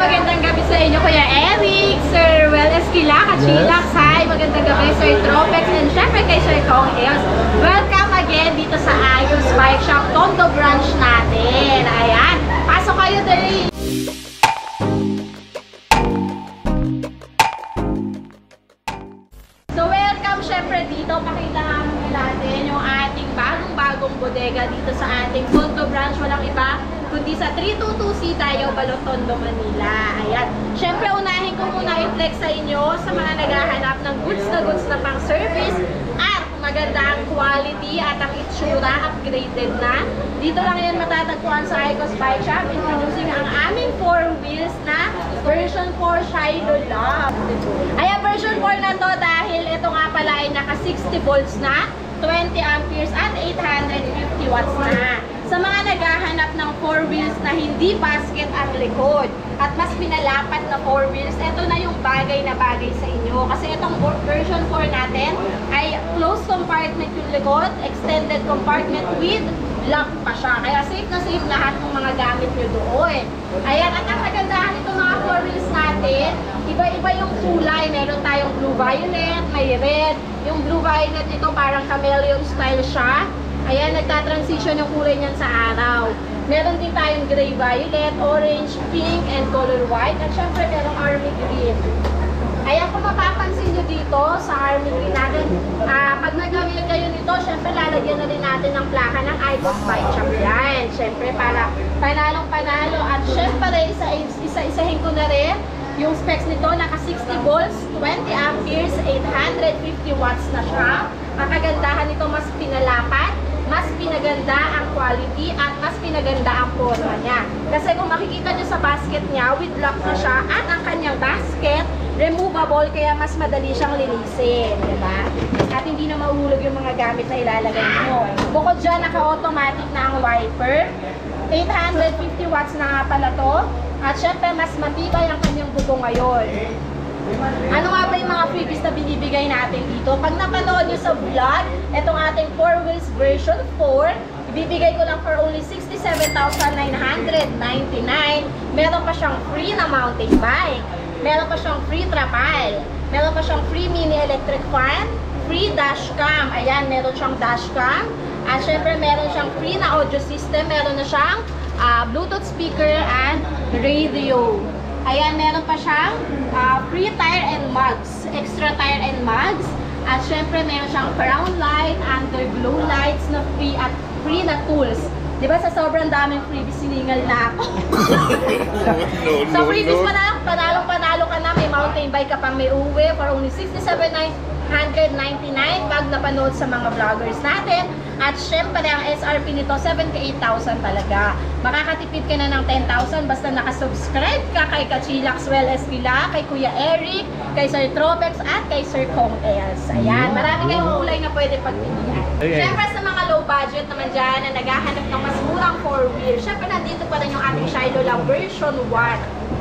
magandang gabi sa inyo, Kuya Eric, Sir Well Esquila, Kachilax, hi, magandang gabi, Sir Tropex, and syempre kay Sir Kong Els. Welcome again dito sa Ayos Bike Shop, Tondo branch natin. Ayan, pasok kayo dali. So welcome syempre dito, pakita natin yung ating bagong-bagong bodega dito sa ating Tondo branch, walang iba kundi sa 322C tayo, Balotondo, Manila. Ayan. Siyempre, unahin ko muna i-flex sa inyo sa mga naghahanap ng goods na pang service at maganda ang quality at ang itsura, upgraded na. Dito lang yan matatagpuan sa Icos Bike Shop. Introducing ang aming 4 wheels na version 4 Shiloh Love. Ayan, version 4 na to dahil ito nga pala ay naka 60 volts na, 20 amperes at 850 watts na. Sa mga naghahanap ng 4 wheels na hindi basket ang likod at mas pinalapat na 4 wheels, ito na yung bagay na bagay sa inyo. Kasi itong version 4 natin ay closed compartment yung likod, extended compartment with lock pa siya. Kaya safe na safe lahat ng mga gamit nyo doon. Ayan, at ang kagandahan itong mga 4 wheels natin, iba-iba yung kulay. Meron tayong blue-violet, may red. Yung blue-violet ito parang chameleon style siya. Ayan, nagta-transition yung kulay niyan sa araw. Meron din tayong gray-violet, orange, pink, and color white. At syempre, merong army green. Ayan, kung mapapansin nyo dito sa army green natin, pag nag-awil kayo nito, syempre, lalagyan na rin natin ng plaka ng Icos Bike Shop yan. Syempre, para panalong-panalo. At syempre, isa-isahin ko na rin yung specs nito, naka 60 volts, 20 amperes, 850 watts na siya. Ang kagandahan nito, mas pinalapat, mas pinaganda ang quality at mas pinaganda ang forma niya. Kasi kung makikita nyo sa basket niya, with lock na siya at ang kanyang basket, removable, kaya mas madali siyang linisin. Diba? At hindi na mahuhulog yung mga gamit na ilalagay nyo. Bukod dyan, naka-automatic na ang wiper. 850 watts na nga pala to. At syempre, mas matibay ang kanyang buto ngayon. Ano nga ba yung mga freebies na binibigay natin dito? Pag napanood nyo sa vlog, itong ating 4 wheels version 4, ibibigay ko lang for only 67,999. Meron pa siyang free na mountain bike. Meron pa siyang free trapal. Meron pa siyang free mini electric fan. Free dashcam. Ayan, meron siyang dashcam. At syempre, meron siyang free na audio system. Meron na siyang Bluetooth speaker and radio. Ayan, meron pa siyang free tire and mugs, extra tire and mugs. At syempre, meron siyang crown light, underglow lights na free at free na tools. Diba sa sobrang daming freebies, siningal na ako. Sa freebies, panalo ka na, may mountain bike ka pang may uwi for only 67,999 pag napanood sa mga vloggers natin. At syempre, ang SRP nito, 78,000 talaga. Makakatipid ka na ng 10,000 basta nakasubscribe ka kay Kachilax Well Esquila, kay Kuya Eric, kay Sir Tropex, at kay Sir Kong Els. Ayan, marami kayong kulay na pwede pagpilian. Okay. Syempre, sa mga low budget naman dyan na naghahanap ng mas murang 4-wheel, syempre, nandito pa rin yung ating Shiloh Love version 1.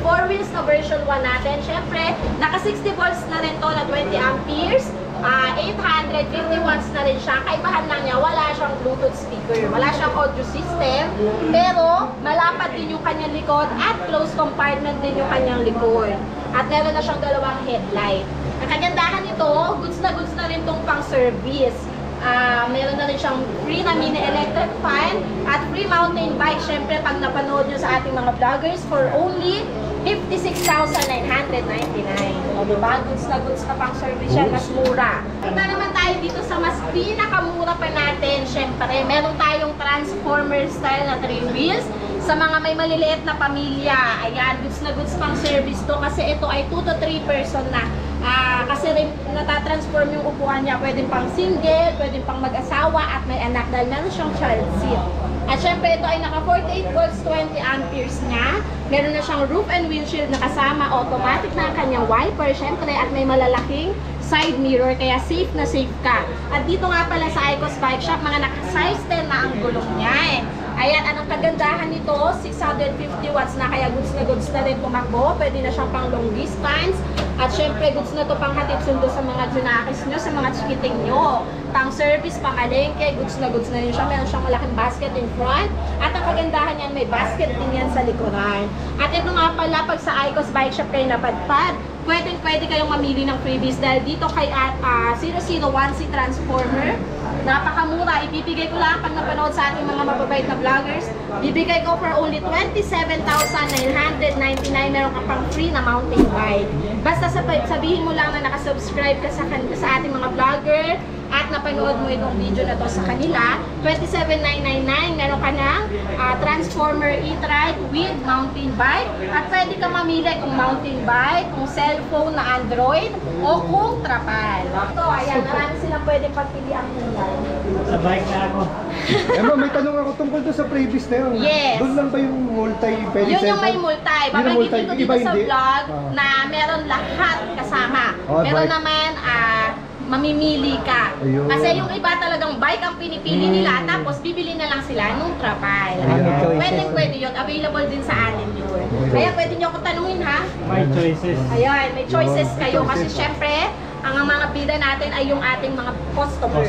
4 wheels na version 1 natin. Syempre, naka 60 volts na rin to na 20 amperes. 850 watts na rin siya. Kaibahan lang niya, wala siyang Bluetooth speaker, wala siyang audio system, pero malapad din yung kanyang likod at closed compartment din yung kanyang likod. At meron na siyang dalawang headlight. Ang kagandahan nito, goods na rin tong pang service. Meron na rin siyang free na mini electric fan at free mountain bike. Syempre, pag napanood nyo sa ating mga vloggers, for only 56,999. O diba? Goods na pang service yan, mas mura. Punta naman tayo dito sa mas pinakamura pa natin. Syempre, meron tayong transformer style na 3 wheels. Sa mga may maliliit na pamilya, ayan, goods pang service to kasi ito ay 2 to 3 person na. Kasi rin natatransform yung upuan niya, pwedeng pang single, pwedeng pang mag-asawa at may anak dahil meron siyang child seat. At syempre ito ay naka 48 volts, 20 amperes nga. Meron na siyang roof and windshield na kasama, automatic na ang kanyang wiper, syempre, at may malalaking side mirror, kaya safe na safe ka. At dito nga pala sa Icos Bike Shop, mga naka-size 10 na ang gulong niya. Ayan, anong kagandahan nito? 650 watts na, kaya goods na rin pumakbo. Pwede na siyang pang long distance. At syempre, goods na to pang hatid sundo sa mga junakis nyo, sa mga chikiting nyo. pang service, pang alengke, goods na rin siya. Meron siyang malaking basket in front. At ang kagandahan niyan, may basket din yan sa likuran. At ito nga pala, pag sa Icos Bike Shop kayo napadpad, pwede kayong mamili ng freebies dahil dito kay 001C Transformer, napakamura. Ibibigay ko lang pag napanood sa ating mga mababait na vloggers. Bibigay ko for only 27,999. Meron ka pang free na mountain bike. Basta sabihin mo lang na nakasubscribe ka sa ating mga vlogger at napanood mo itong video na to sa kanila. 27,999. Meron ka ng Transformer e-trike with mountain bike. At pwede ka mamili kung mountain bike, kung cellphone na Android, o kung trapal. Ito, ayan, marami silang pwede pagpilian nila. Sa bike na ako. Ma'am, may tanong ako tungkol doon sa previous na yun. Yes. Doon lang ba yung multi pwede Yun yung may multi. Babagitin ko dito sa vlog na meron lahat kasama. Meron naman, mamimili ka. Ayun. Kasi yung iba talagang bike ang pinipili nila, tapos bibili na lang sila nung trapal. Pwede yun. Available din sa atin yun. Kaya pwede nyo ako tanungin, ha? My choices. Ayan, may choices kayo. Kasi syempre, ang mga bida natin ay yung ating mga customer.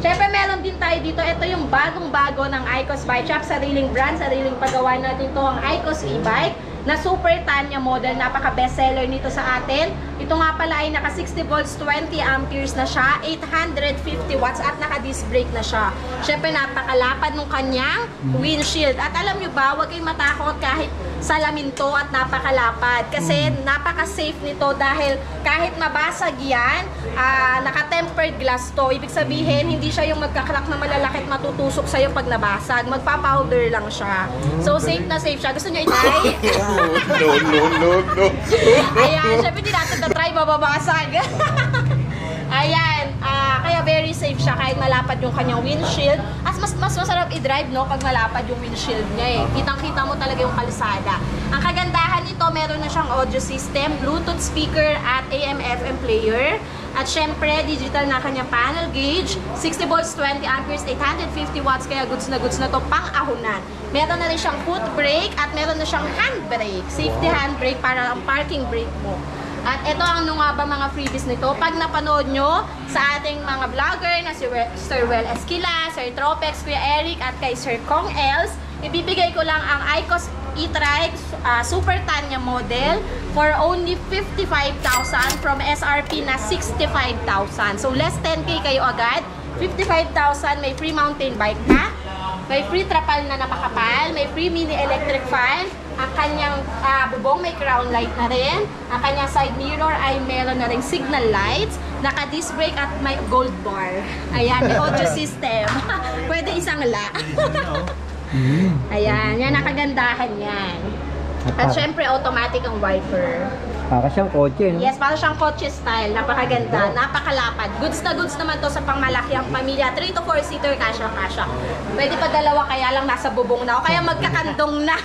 Syempre, meron din tayo dito. Ito yung bagong-bago ng Icos Bike Shop. Sariling brand, sariling paggawa natin to ang Icos e-bike na super Tanya model. Napaka-bestseller nito sa atin. Ito nga pala ay naka 60 volts, 20 amperes na siya, 850 watts at naka-disc brake na siya. Syempre, napakalapad ng kanyang windshield. At alam nyo ba, huwag kayong matakot kahit salamin to at napakalapad. Kasi napaka-safe nito dahil kahit mabasag yan, naka-tempered glass to. Ibig sabihin, hindi siya yung magkaklak na malalaki at matutusok sa'yo pag nabasag. Magpa-powder lang siya. So, safe na safe siya. Gusto nyo i-try? No. Ayan, syempre hindi natin na-try, mababasag. Ayan, kaya very safe siya kahit malapad yung kanyang windshield. As mas masarap i-drive, no, pag malapad yung windshield niya eh. Kitang-kita mo talaga yung kalsada. Ang kagandahan nito, meron na siyang audio system, Bluetooth speaker at AM/FM player. At syempre, digital na kanyang panel gauge, 60 volts, 20 amperes, 850 watts, kaya goods na to pang-ahunan. Meron na rin siyang foot brake at meron na siyang handbrake, safety handbrake para ang parking brake mo. At ito ang nga ba mga freebies nito. Pag napanood nyo sa ating mga vlogger na si Sir Well Esquila, Sir Tropex, Kuya Eric at kay Sir Kong Els, ibibigay ko lang ang Icos e-trike Super Tanya model for only 55,000 from SRP na 65,000. So less 10K kayo agad. 55,000, may free mountain bike ka, may free trapal na napakapal, may free mini electric fan, ang kanyang bubong may crown light na rin, ang kanyang side mirror ay meron na rin signal lights, naka-disc brake at may gold bar. Ayan, may audio system. Pwede isang la. Ayan, yan nakagandahan yan. At syempre automatic ang wiper. Para siyang kotse, no? Yes, para siyang kotse style. Napakaganda, napakalapad. Goods na goods naman to sa pangmalaki ang pamilya. 3 to 4 seater, kasya. Pwede pa dalawa, kaya lang nasa bubong na. O kaya magkakandong na.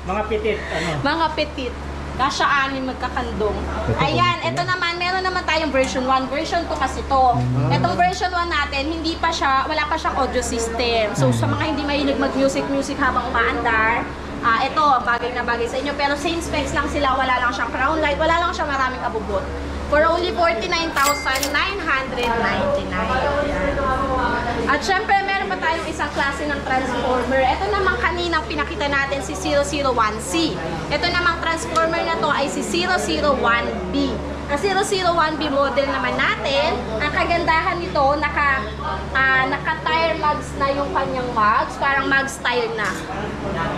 Mga pitit, ano? Mga petit. Kasya anin magkakandong. Ayan, ito naman, meron naman tayong version 1. Version 2 kasi to. Itong version 1 natin, hindi pa siya, wala pa siyang audio system. So sa mga hindi mahilig mag-music habang umaandar, ito, bagay na bagay sa inyo. Pero same specs lang sila, wala lang siyang crown light, wala lang siyang maraming abubot. For only 49,999. At syempre, meron pa tayong isang klase ng transformer. Ito namang kaninang pinakita natin si 001C. Ito namang transformer na to ay si 001B. Ang 001B model naman natin, ang kagandahan nito, naka-tire mags na yung kanyang mags, parang mag style na.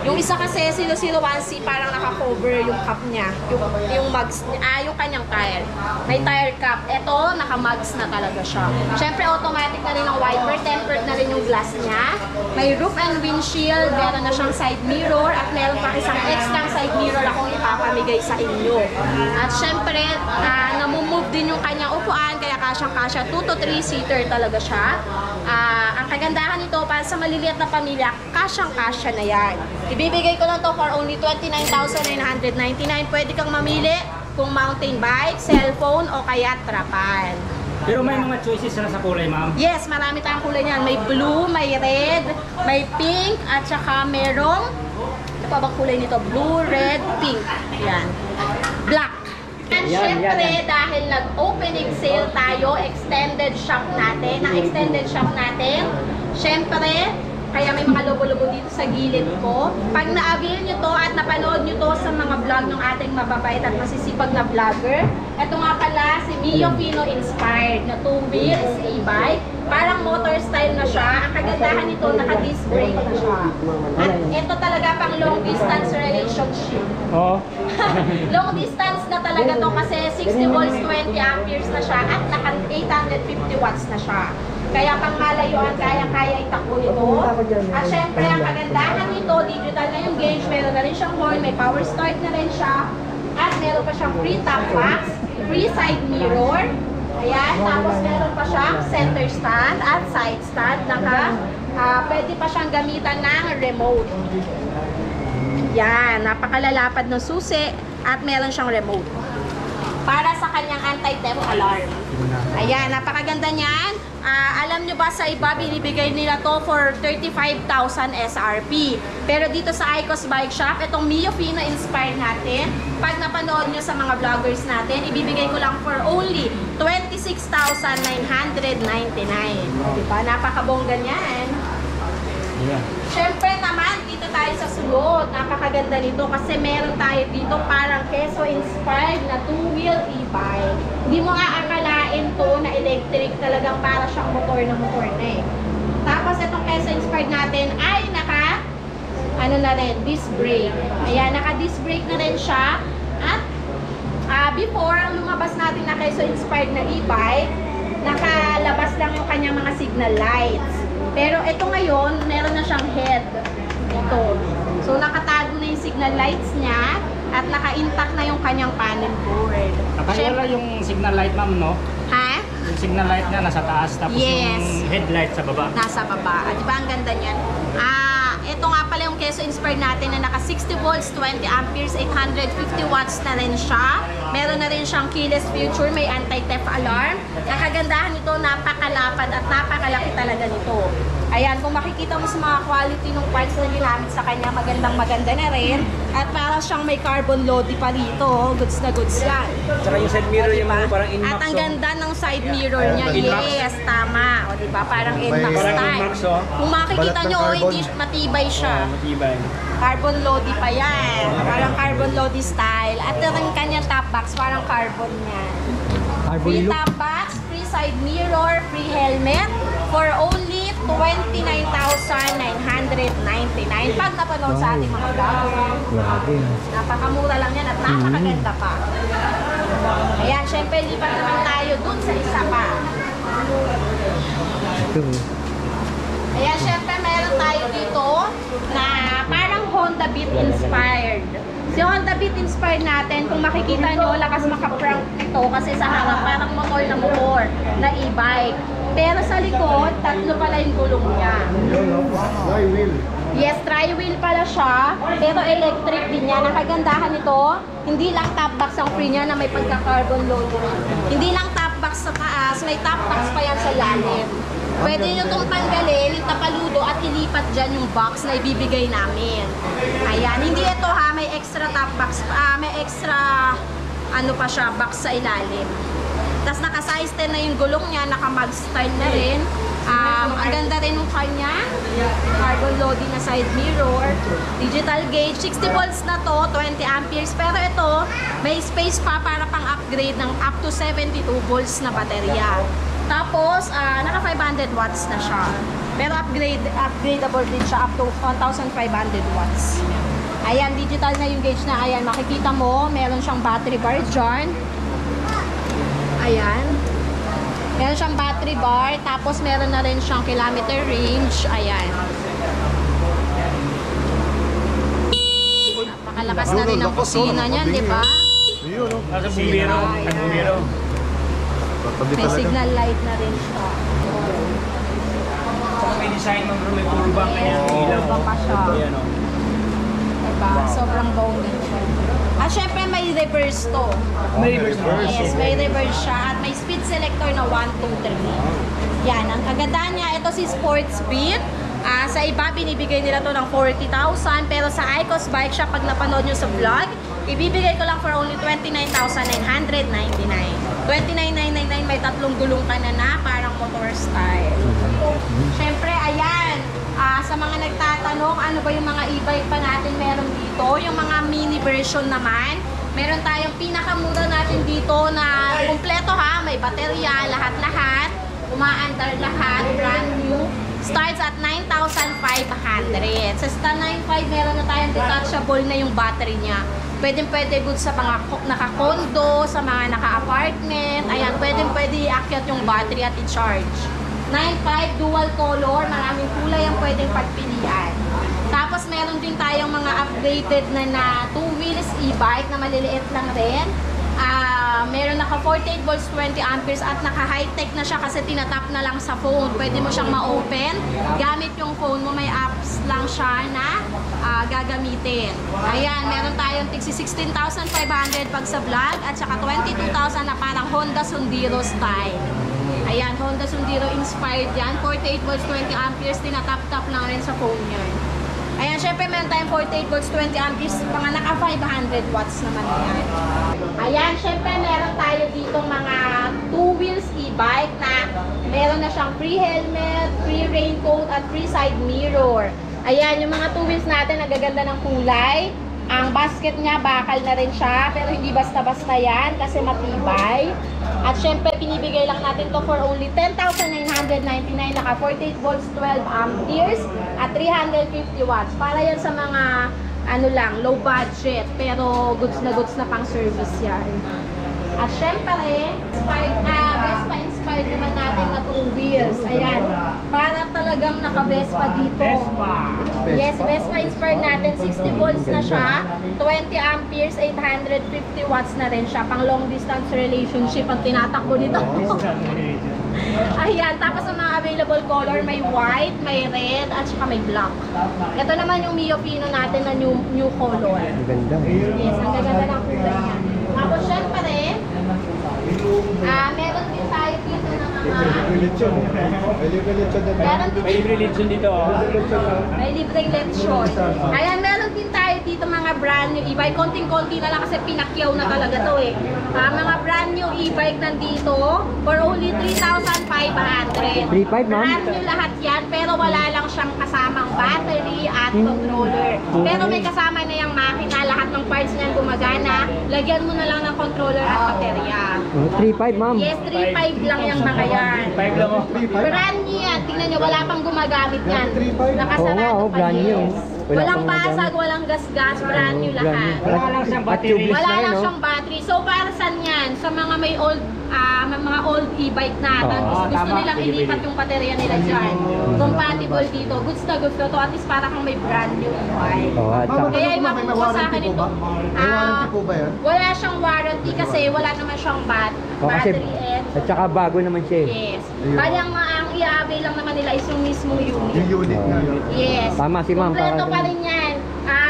Yung isa kasi, 001C, parang naka-cover yung cap niya, yung mags, yung kanyang tire. May tire cap. Ito, naka-mags na talaga siya. Siyempre, automatic na rin ang wiper, tempered na rin yung glass niya. May roof and windshield, meron na siyang side mirror, at meron pa isang extra side mirror akong ipapamigay sa inyo. At siyempre, namumove din yung kanyang upuan, kaya kasyang-kasya, 2 to 3 seater talaga siya. Ang kagandahan nito, para sa maliliit na pamilya, kasyang-kasya na yan. Ibibigay ko lang to for only 29,999. Pwede kang mamili kung mountain bike, cellphone, o kaya trapal. Pero may mga choices na sa kulay, ma'am? Yes, marami tayong kulay niyan. May blue, may red, may pink, at saka merong, ano pa bang kulay nito? Blue, red, pink. Yan. Black. At Yan, syempre, yan. dahil nag-opening sale tayo, extended shop natin, syempre, kaya may mga logo-logo dito sa gilid ko. Pag na-avail nyo to at napanood nyo to sa mga vlog ng ating mababait at masisipag na vlogger, ito nga pala si Mio Pino inspired na 2 wheels e-bike. Parang motor style na siya. Ang kagandahan nito, naka-disc brake na siya. At ito talaga pang long distance relationship. Oo. Long distance na talaga to kasi 60 volts, 20 amperes na siya at naka 850 watts na siya. Kaya pang malayuan, kaya-kaya itakbo nito. At syempre, ang kagandahan nito, digital na yung gauge, meron na rin siyang horn, may power start na rin siya. At meron pa siyang free top box, free side mirror. Ayan, tapos meron pa siyang center stand at side stand. Pwede pa siyang gamitan ng remote. Yan, napakalalapad ng susi at meron siyang remote. Para sa kanyang anti-theft alarm. Ayan, napakaganda niyan. Alam nyo ba sa iba, binibigay nila to for 35,000 SRP. Pero dito sa Icos Bike Shop, itong Mio Pino inspired natin. Pag napanood nyo sa mga vloggers natin, ibibigay ko lang for only 26,999. Diba? Napakabongga niyan. Yeah. Siyempre naman, dito tayo sa sulod. Napakaganda nito kasi meron tayo dito parang Keso inspired na 2-wheel e-bike. Hindi mo aakalain to na electric, talagang para siyang motor na eh. Tapos itong Keso inspired natin ay disc brake. Ayan, naka-disc brake na rin siya. At before, ang lumabas natin na Keso inspired na e-bike, nakalabas lang yung kanyang mga signal lights. Pero ito ngayon, meron na siyang head. Ito. So, nakatago na yung signal lights niya at naka-intact na yung kanyang panel board. Nakawala yung signal light, ma'am, no? Ha? Yung signal light niya nasa taas, tapos Yes. yung headlight sa baba. Nasa baba. Di ba ang ganda niyan? Ito nga pala yung Keso inspired natin na naka 60 volts, 20 amperes, 850 watts na rin siya. Meron na rin siyang keyless feature, may anti-theft alarm. Ang kagandahan nito, napakalapad at napakalaki talaga nito. Ayan, kung makikita mo sa mga quality ng parts na ginamit sa kanya, maganda na rin. At parang siyang may carbon lodi pa rito. Goods na goods yan. Saka yung side mirror yung mga parang At ang ganda ng side mirror niya. Inmax. Yes, tama. O diba? Parang Inmax Parang style. Inmax, oh. Kung makikita Balat ng nyo, carbon. hindi matibay siya. matibay. Carbon lodi pa yan. Parang carbon lodi style. At yung kanyang top box, parang carbon yan. Free top box, free side mirror, free helmet for only 29,999 pag napanood sa ating mga vlog. Grabe. Napakamura lang yan at napakaganda pa. Ayan, syempre lipat naman tayo dun sa isa pa. Ayan, syempre meron tayo dito na parang Honda Beat inspired. Si Honda Beat inspired natin, kung makikita nyo, lakas maka-prank ito kasi sa harap parang motor na e-bike. Pero sa likod, tatlo pala yung gulong niya. Flywheel. Yes, tri-wheel pala siya, pero electric din yan. Ang kagandahan nito, hindi lang top box ang free niya na may pagka-carbon logo. Hindi lang top box sa taas, may top box pa yan sa lalim. Pwede nyo itong tanggalin, itapaludo at ilipat dyan yung box na ibibigay namin. Ayan, hindi ito ha, may extra top box, may extra pa siya, box sa ilalim. Tapos naka-size 10 na yung gulong niya, naka-mag style na rin. Ang ganda rin ng kanya, carbon loading na side mirror, digital gauge, 60 volts na to, 20 amperes. Pero ito, may space pa para pang-upgrade ng up to 72 volts na baterya. Tapos, naka 500 watts na siya. Pero upgradable din siya up to 1,500 watts. Ayan, digital na yung gauge na. Ayan, makikita mo, meron siyang battery bar dyan. Ayan. Meron siyang battery bar, tapos meron na rin siyang kilometer range. Ayan. Napakalakas na rin ang kusina niyan, di ba? Ayun, no? Nasa bumiro. Bumiro. May signal light na rin siya. Saka may design ng room, may puro bang kanya. Ilaw. Puro bang pa siya. Ayan, oh. Diba? Sobrang bongga siya. At syempre may reverse to. May reverse na. Yes, may reverse siya. At may speed selector na 1, 2, 3. Yan, ang kagandahan niya, ito si Sport Speed. Sa iba, binibigay nila to ng 40,000. Pero sa Icos Bike Shop, pag napanood nyo sa vlog, ibibigay ko lang for only 29,999. 29,999, may tatlong gulong ka na parang motor style. Syempre, ayan. Sa mga nagtatanong, ano ba yung mga e-bike pa natin meron dito? Yung mga mini version naman. Meron tayong pinakamura natin dito na kumpleto ha. May baterya, lahat-lahat. Umaandar lahat, brand new. Starts at 9,500. Sa Star 95, meron na tayong detachable na yung battery niya. Pwede good sa mga naka-condo, sa mga naka-apartment. Ayan, pwede i-akyat yung battery at i-charge. 95 dual color, maraming kulay ang pwedeng pagpilian. Tapos meron din tayong mga updated na 2 wheels e-bike na maliliit lang rin. Meron naka 48 volts 20 amperes at naka high-tech na siya kasi tinatap na lang sa phone. Pwede mo siyang ma-open. Gamit yung phone mo, may apps lang siya na gagamitin. Ayan, meron tayong tigsi 16,500 pag sa vlog at saka 22,000 na parang Honda Sundero style. Ayan, Honda Sundero inspired yan. 48 volts 20 amperes, tinatap-tap lang rin sa phone yun. Ayan, syempre meron tayong 48 volts 20 amperes, mga naka 500 watts naman yan. Ayan, syempre meron tayo dito mga 2 wheels e-bike na meron na siyang free helmet, free raincoat at free side mirror. Ayan, yung mga 2 wheels natin nagaganda ng kulay. Ang basket niya, bakal na rin siya, pero hindi basta-basta yan kasi matibay. At syempre, pinibigay lang natin to for only 10,999, naka 48 volts, 12 amperes, at 350 watts. Para yan sa mga, ano lang, low budget, pero goods na pang service yan. At syempre, Vespa-inspired naman natin na 2 wheels. Ayan, para talagang naka-Vespa dito. Yes, Vespa-inspired natin. 60 volts na siya, 20 amperes, 850 watts na rin siya. Pang long distance relationship ang tinatakbo nito. Ayan, tapos ang mga available color, may white, may red, at saka may black. Ito naman yung Mio Pino natin na new color. Ang ganda. Yes, ang ganda ng kulay niya. Tapos syempre, meron din tayo dito ng May libre lechon dito. may libreng lechon. Ayan, meron din tayo dito mga brand new e-bike. Konting-konti na lang kasi pinakyaw na talaga to eh. Mga brand new e-bike nandito for only 3,500. 3,500, ma'am? Brand new lahat yan, pero wala lang siyang kasamang battery at controller. Pero may kasama na yung makina, lahat ng parts niyan gumagana. Lagyan mo na lang ng controller at baterya. 3,500, ma'am. Yes, 3,500 lang yung mga yan. 5 lang mo. Brand new yan. Tingnan nyo, wala pang gumagamit yan. Nakasarado Oo nga, pa, brand new. yes. Wala Walang pang gumagamit. basag, walang gas-gas, brand new Brand lahat. new. Wala lang siyang At battery. tubeless Wala na lang yun, no? siyang battery. So, para saan yan? Sa mga may old, mga old e-bike na. Oo, Gusto tama. nilang ilipat yung baterya nila dyan. Compatible dito. Goods na to. At least para kang may brand new e-bike. Oo, at saka, Kaya yung makukuha sa akin ito, May warranty po ba yan? wala siyang warranty kasi wala naman siyang kasi, battery and at saka bago naman siya eh. yes. Bali ang i-avail lang naman nila is yung mismong unit. Yung unit nga. Yes. Tama si ma'am. Kompleto para- pa rin yan.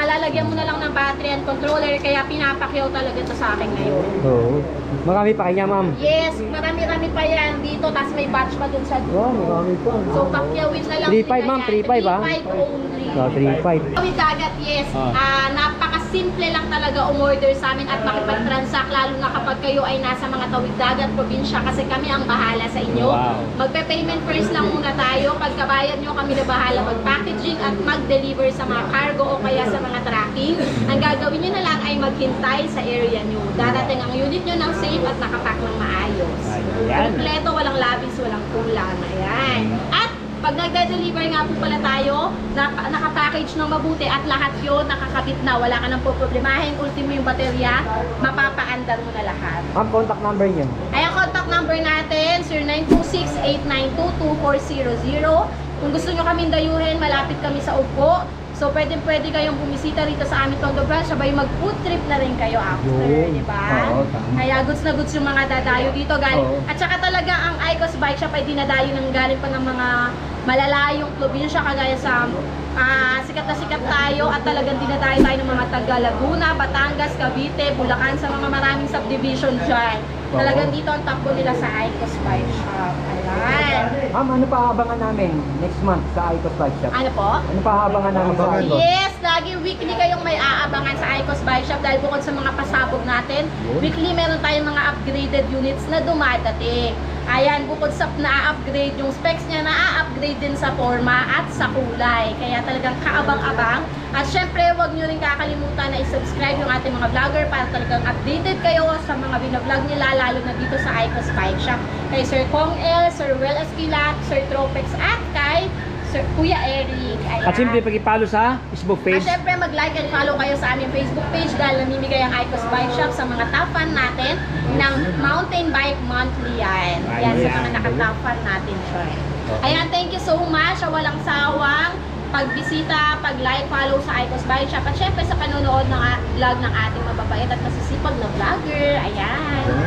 Lalagyan mo na lang ng battery and controller kaya pinapakyaw talaga ito sa akin ngayon. Oo. Marami pa kanya, ma'am. Yes, marami-rami pa yan dito. Tapos may batch pa dun sa Wow, marami pa. So pakyawin na lang 3,500, ma'am, 3,500, 3,500 only. So, 3,500. With dagat, yes. Napaka-simple lang talaga umorder sa amin at makipag-transact lalo na kapag kayo ay nasa mga tawid dagat, probinsya kasi kami ang bahala sa inyo. Wow. Magpe-payment first lang muna tayo. Pagkabayad nyo, kami na bahala mag-packaging at mag-deliver sa mga cargo o kaya sa mga tracking. Ang gagawin nyo na lang ay maghintay sa area nyo. Darating ang unit nyo ng safe at nakapack ng maayos. Ayan. Kompleto, walang labis, walang kulang. Ayan. At pag nagde-deliver nga po pala tayo, nakapackage ng mabuti at lahat yun nakakabit na. Wala ka nang poproblemahin. Ultimo yung baterya, mapapaandar mo na lahat. Ma'am, contact number niyo. Ay, ang contact number natin, 0926-892-2400. Kung gusto nyo kaming dayuhin, malapit kami sa Ugbo. So, pwede kayong bumisita rito sa aming Tondo Branch. Sabay mag-food trip na rin kayo after, Yun. di ba? Oo, tama. Kaya goods na goods yung mga dadayo dito. Galing. Oo. At saka talaga ang Icos Bike Shop ay dinadayo ng galing pa ng mga malalayong probinsya kagaya sa sikat na sikat tayo at talagang dinadayo tayo ng mga taga Laguna, Batangas, Cavite, Bulacan sa mga maraming subdivision dyan. Talagang dito ang takbo nila sa Icos Bike Shop. Ayan. Ma'am, ano pa aabangan namin next month sa Icos Bike Shop? Ano po? Ano pa aabangan namin sa Icos? Yes, lagi weekly kayong may aabangan sa Icos Bike Shop dahil bukod sa mga pasabog natin, weekly meron tayong mga upgraded units na dumadating. Ayan, bukod sa na-upgrade yung specs niya, na-upgrade din sa forma at sa kulay. Kaya talagang kaabang-abang. At syempre, huwag nyo rin kakalimutan na i-subscribe yung ating mga vlogger para talagang updated kayo sa mga binablog nila, lalo na dito sa Icos Bike Shop. Kay Sir Kong L, Sir Well Esquilat, Sir Tropex at kay Sir Kuya Eric. Ayan. At simple pag-follow sa Facebook At page. syempre, mag-like and follow kayo sa aming Facebook page dahil namimigay ang Icos Bike Shop sa mga top fan natin ng Mountain Bike Monthly yan. Yan sa mga naka-top fan natin siya. Ayan, thank you so much sa walang sawang pagbisita, pag-like, follow sa Icos Bike Shop at syempre sa panonood ng vlog ng ating mababait at masisipag na vlogger. Ayan.